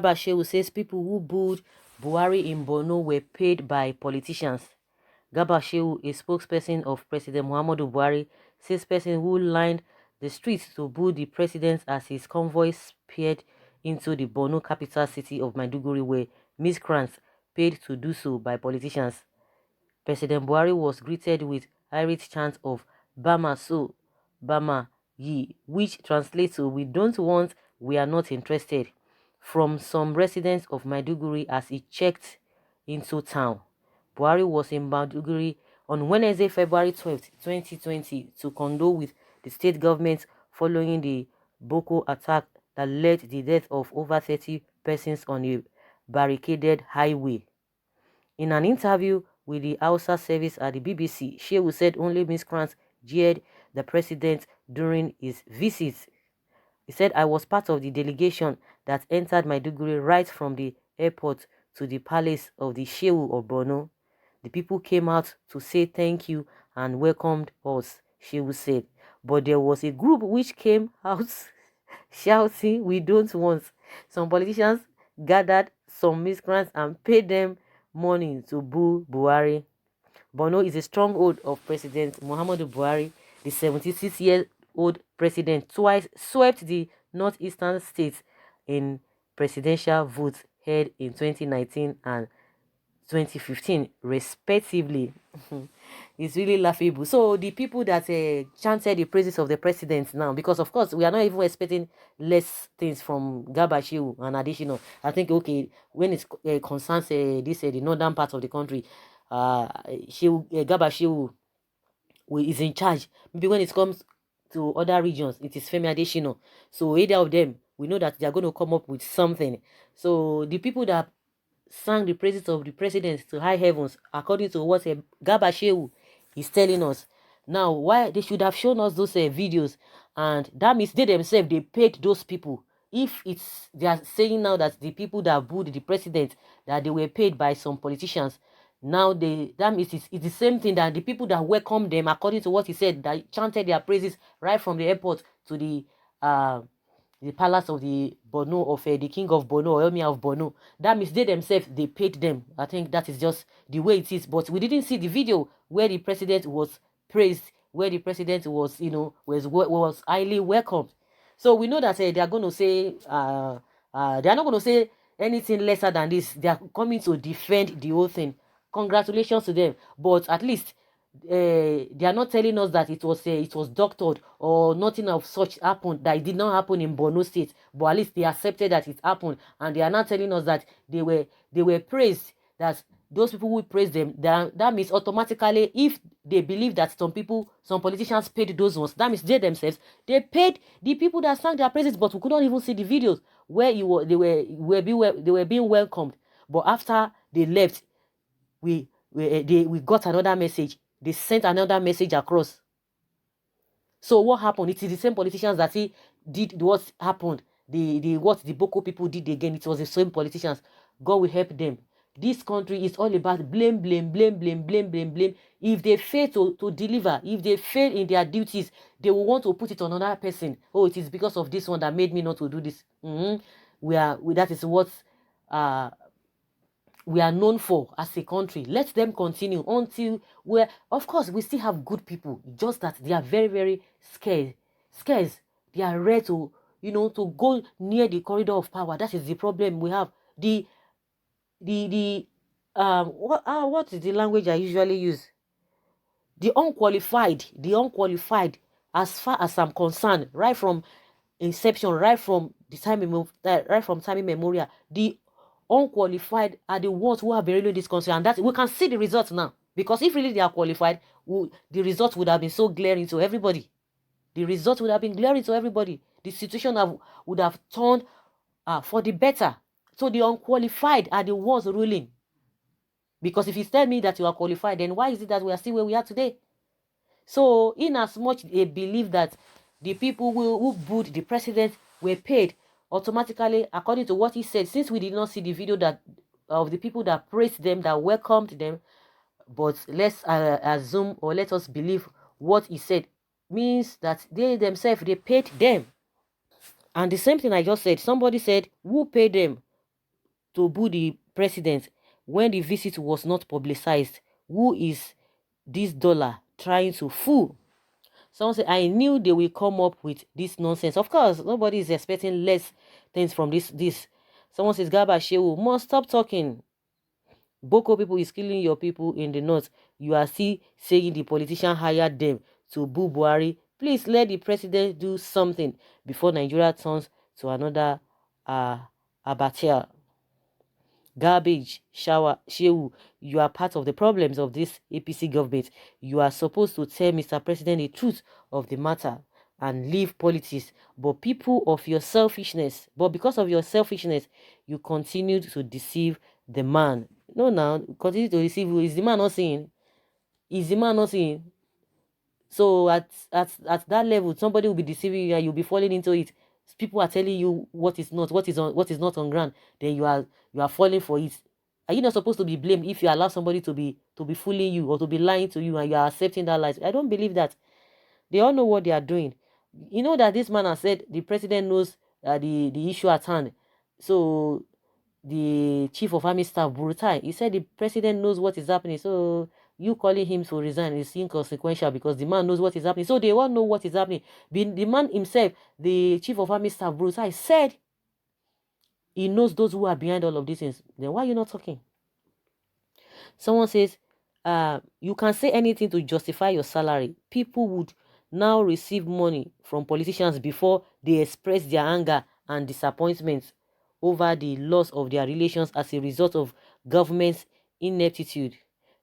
Garba Shehu says people who booed Buhari in Borno were paid by politicians. Garba Shehu, a spokesperson of President Muhammadu Buhari, says persons who lined the streets to boo the president as his convoy speared into the Borno capital city of Maiduguri were miscreants paid to do so by politicians. President Buhari was greeted with irate chants of Bama so, Bama ye, which translates to "we don't want, we are not interested," from some residents of Maiduguri as he checked into town. Buhari was in Maiduguri on Wednesday, February 12th, 2020 to condole with the state government following the Boko attack that led to the death of over 30 persons on a barricaded highway. In an interview with the Hausa service at the BBC, Shehu said only miscreants jeered the president during his visit. He said, "I was part of the delegation that entered Maiduguri right from the airport to the palace of the Shehu of Borno. The people came out to say thank you and welcomed us," Shehu said. "But there was a group which came out shouting, 'We don't want.' Some politicians gathered some miscreants and paid them money to boo Buhari." Borno is a stronghold of President Muhammadu Buhari. The 76-year-old president twice swept the northeastern states in presidential votes held in 2019 and 2015 respectively. It's really laughable. So the people that chanted the praises of the president now, because of course we are not even expecting less things from Garba Shehu and additional. I think okay, when it concerns this the northern part of the country, Garba Shehu is in charge. Maybe when it comes to other regions, it is Femi Adesina. So either of them, we know that they are going to come up with something. So the people that sang the praises of the president to high heavens, according to what Garba Shehu is telling us. Now, why they should have shown us those videos, and that means they themselves, they paid those people. If they are saying now that the people that booed the president, that they were paid by some politicians, now that means it's the same thing that the people that welcomed them, according to what he said, that chanted their praises right from the airport to the palace of the Borno, of the king of Borno, or Emir of Borno. That means they themselves, they paid them. I think that is just the way it is. But we didn't see the video where the president was praised, where the president was, was highly welcomed. So we know that they are going to say, they are not going to say anything lesser than this. They are coming to defend the whole thing. Congratulations to them. But at least they are not telling us that it was doctored or nothing of such happened, that it did not happen in Borno State, but at least they accepted that it happened, and they are not telling us that they were praised, that those people who praise them, that means automatically, if they believe that some politicians paid those ones, that means they themselves, they paid the people that sang their praises, but we could not even see the videos where they were being welcomed. But after they left, we got another message. They sent another message across. So what happened? It is the same politicians that did what happened. What the Boko people did again. It was the same politicians. God will help them. This country is all about blame, blame, blame, blame, blame, blame, blame. If they fail to deliver, if they fail in their duties, they will want to put it on another person. Oh, it is because of this one that made me not to do this. That is what we are known for as a country. Let them continue until of course, we still have good people, just that they are very, very scared. They are ready to, to go near the corridor of power. That is the problem we have. What is the language I usually use? The unqualified, as far as I'm concerned, right from inception, right from time immemorial, the unqualified are the ones who are burying this country, and that we can see the results now. Because if really they are qualified, the results would have been so glaring to everybody. The results would have been glaring to everybody. The situation would have turned for the better. So the unqualified are the ones ruling. Because if you tell me that you are qualified, then why is it that we are still where we are today? So in as much they believe that the people who booed the president were paid automatically, according to what he said, since we did not see the video of the people that praised them, that welcomed them, but let's assume, or let us believe what he said, means that they themselves, they paid them. And the same thing I just said, somebody said, who paid them? to boo the president when the visit was not publicized. Who is this dollar trying to fool? Someone said, I knew they will come up with this nonsense. Of course, nobody is expecting less things from this. Someone says, Garba Shehu must stop talking. Boko people is killing your people in the north. You are still saying the politician hired them to boo Buhari. Please let the president do something before Nigeria turns to another abattoir. Garbage, shower, Shehu, you are part of the problems of this APC government. You are supposed to tell Mr. President the truth of the matter and leave politics. But because of your selfishness, you continue to deceive the man. No, now, continue to deceive you. Is the man not seeing? Is the man not seeing? So at that level, somebody will be deceiving you and you'll be falling into it. People are telling you what is not on ground. Then you are falling for it. Are you not supposed to be blamed if you allow somebody to be fooling you or to be lying to you and you are accepting that lies? I don't believe that. They all know what they are doing. You know that this man has said the president knows the issue at hand. So the chief of army staff, Burutai, he said the president knows what is happening. So you calling him to resign is inconsequential because the man knows what is happening. So they all know what is happening. The man himself, the chief of army staff, Burutai, said he knows those who are behind all of these things. Then why are you not talking? Someone says, you can say anything to justify your salary. People would now receive money from politicians before they express their anger and disappointment over the loss of their relations as a result of government's ineptitude.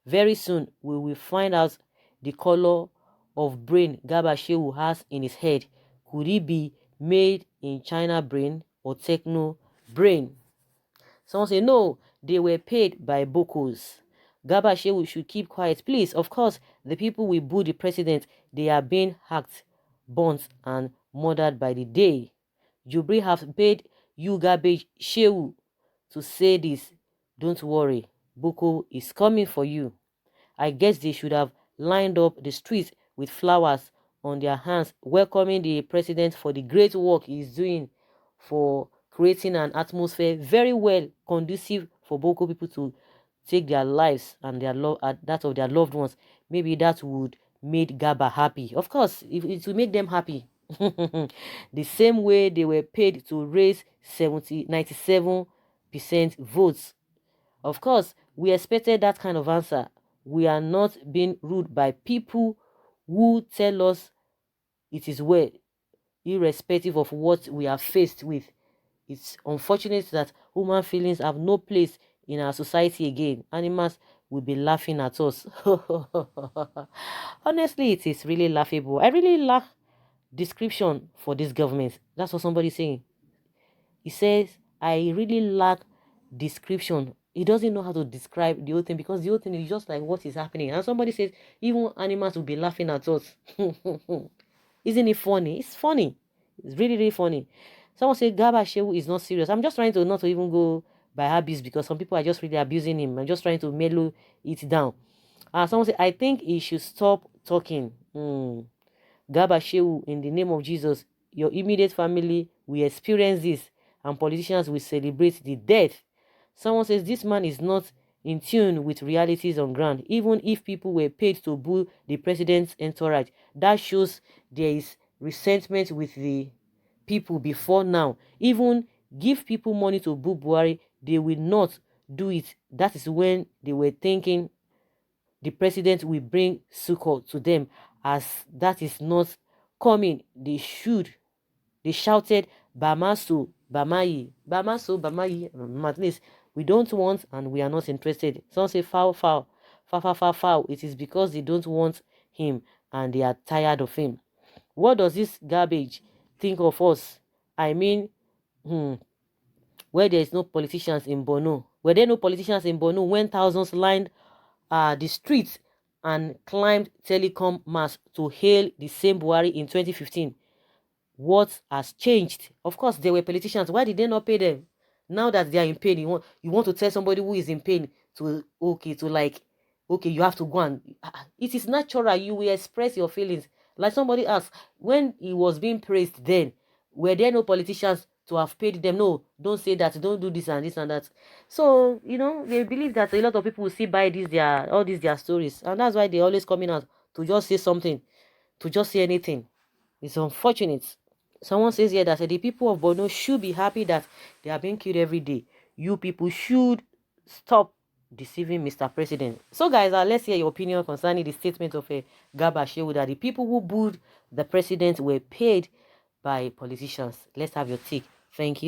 Very soon, we will find out the color of brain Garba Shehu has in his head. Could it be made in China brain or techno brain? Someone say, no, they were paid by Bokos. Garba Shehu should keep quiet. Please, of course, the people will boo the president. They are being hacked, burnt, and murdered by the day. Jubri have paid you, Garba Shehu, to say this. Don't worry, Boko is coming for you. I guess they should have lined up the streets with flowers on their hands, welcoming the president for the great work he is doing for creating an atmosphere very well conducive for Boko people to take their lives and their that of their loved ones. Maybe that would make Garba happy. Of course, it will make them happy. The same way they were paid to raise 97% votes. Of course, we expected that kind of answer. We are not being ruled by people who tell us it is well, irrespective of what we are faced with. It's unfortunate that human feelings have no place in our society again. Animals will be laughing at us. Honestly, it is really laughable. I really lack description for this government. That's what somebody's saying. He says, I really lack description. He doesn't know how to describe the whole thing because the whole thing is just like what is happening. And somebody says, even animals will be laughing at us. Isn't it funny? It's funny. It's really, really funny. Someone said Garba Shehu is not serious. I'm just trying to not to even go by abuse because some people are just really abusing him. I'm just trying to mellow it down. Someone said, I think he should stop talking. Garba Shehu, in the name of Jesus, your immediate family will experience this and politicians will celebrate the death. Someone says this man is not in tune with realities on ground. Even if people were paid to boo the president's entourage, that shows there is resentment with the people before now. Even give people money to boo Buhari, they will not do it. That is when they were thinking the president will bring succor to them. As that is not coming, they shouted Bamaso, Bamayi, Bamaso, Bamayi. At least we don't want and we are not interested. Some say foul, foul, foul, foul, foul, foul. It is because they don't want him and they are tired of him. What does this garbage think of us? I mean, where there is no politicians in Borno. Were there no politicians in Borno when thousands lined the streets and climbed telecom masts to hail the same Buhari in 2015? What has changed? Of course, there were politicians. Why did they not pay them? Now that they are in pain, you want to tell somebody who is in pain to you have to go and it is natural. You will express your feelings. Like somebody asked, when he was being praised then, were there no politicians to have paid them. No, don't say that, don't do this and this and that. So, you know, they believe that a lot of people will still buy all these their stories. And that's why they always coming out to just say something, to just say anything. It's unfortunate. Someone says here that the people of Borno should be happy that they are being killed every day. You people should stop deceiving Mr. President. So guys, let's hear your opinion concerning the statement of Garba Shehu that the people who booed the president were paid by politicians. Let's have your take. Thank you.